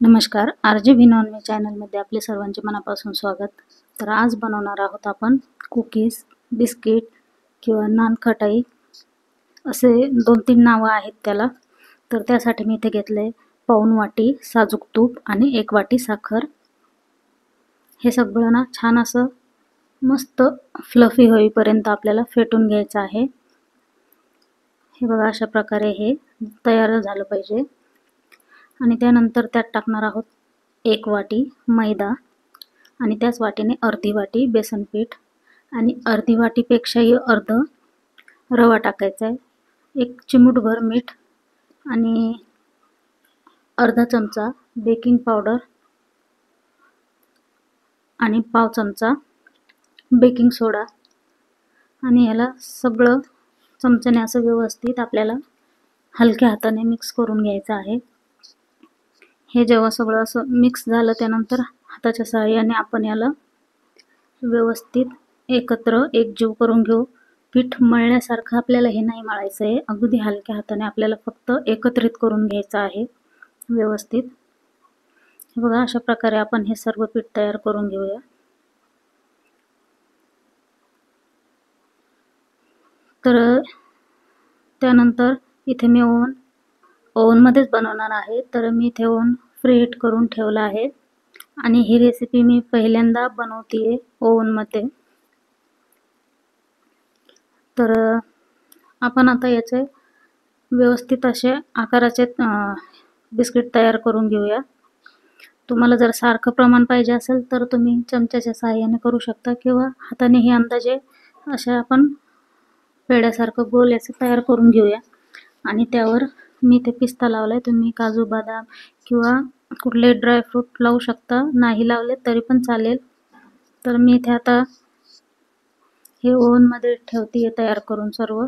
नमस्कार, RJV non veg चॅनलमध्ये आपले सर्वांचे मनापासून स्वागत. तर आज बनवणार आहोत आपण कुकीज, बिस्किट किंवा नानखटाई असे 2-3 नावं आहेत त्याला. तर त्यासाठी मी इथे घेतले पाऊण वाटी साजूक तूप आणि 1 वाटी साखर. हे सगळं ना छान असं मस्त फ्लफी होईपर्यंत आपल्याला फेटून घ्यायचं आहे. हे बघा, अशा प्रकारे हे तयार झालं पाहिजे. आणि त्यानंतर त्यात टाकणार आहोत 1 वाटी मैदा आणि त्याच वाटीने अर्धी वाटी बेसन पीठ आणि अर्धी वाटीपेक्षाही अर्ध रवा टाकायचा आहे. 1 चिमूटभर मीठ आणि अर्धा चमचा बेकिंग पावडर आणि पाव चमचा बेकिंग सोडा आणि याला सगळं चमच्याने असं व्यवस्थित आपल्याला हलक्या हाताने मिक्स करून घ्यायचं आहे. हे जेव्हा सगळं असं मिक्स झालं त्यानंतर हाताच्या सहाय्याने आपण याला व्यवस्थित एकत्र एकजीव करून घेऊ. पीठ मळण्यासारखं आपल्याला हे नाही मळायचं आहे, अगदी हलक्या हाताने आपल्याला फक्त एकत्रित करून घ्यायचं आहे व्यवस्थित. हे बघा, अशा प्रकारे आपण हे सर्व पीठ तयार करून घेऊया. तर त्यानंतर इथे मी ओव्हनमध्येच बनवणार आहे, तर मी इथे ओव्हन प्रीहीट करून ठेवला आहे आणि ही रेसिपी मी पहिल्यांदा बनवतेय ओव्हनमध्ये. तर आपण आता याचे व्यवस्थित असे आकाराचे बिस्किट तयार करून घेऊया. तुम्हाला जर सारखं प्रमाण पाहिजे असेल तर तुम्ही चमच्याच्या सहाय्याने करू शकता किंवा हातानेही अंदाजे असे आपण पेढ्यासारखं गोल याचे तयार करून घेऊया. आणि त्यावर मी ते पिस्ता लावलाय, तुम्ही काजू बदाम किंवा कुठले ड्रायफ्रूट लावू शकता, नाही लावले तरी पण चालेल. तर मी इथे आता हे ओव्हनमध्ये ठेवते तयार करून सर्व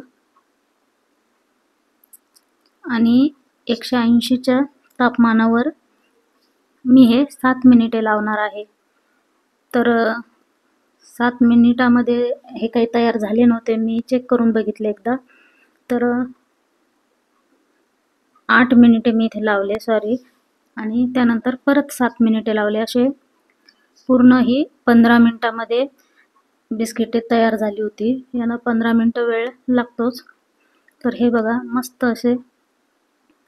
आणि 180च्या तापमानावर मी हे 7 मिनिटे लावणार आहे. तर 7 मिनिटामध्ये हे काही तयार झाले नव्हते, मी चेक करून बघितले एकदा. तर 8 मिनिटे मी इथे लावले आणि त्यानंतर परत 7 मिनिटे लावले. असे पूर्ण ही 15 मिनिटामध्ये बिस्किटे तयार झाली होती. यांना 15 मिनिटं वेळ लागतोच. तर हे बघा, मस्त असे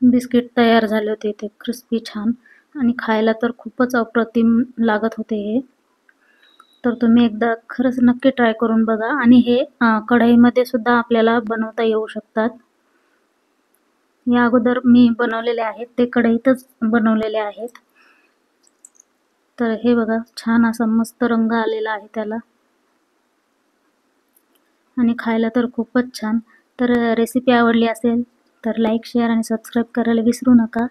बिस्किट तयार झाले होते इथे, क्रिस्पी छान, आणि खायला तर खूपच अप्रतिम लागत होते हे. तर तुम्ही एकदा खरंच नक्की ट्राय करून बघा. आणि हे कढईमध्ये सुद्धा आपल्याला बनवता येऊ शकतात. या अगोदर मी बनवलेले आहेत, ते कढईतच बनवलेले आहेत. तर हे बघा, छान असा मस्त रंग आलेला आहे त्याला आणि खायला तर खूपच छान. तर रेसिपी आवडली असेल तर लाईक, शेअर आणि सबस्क्राईब करायला विसरू नका.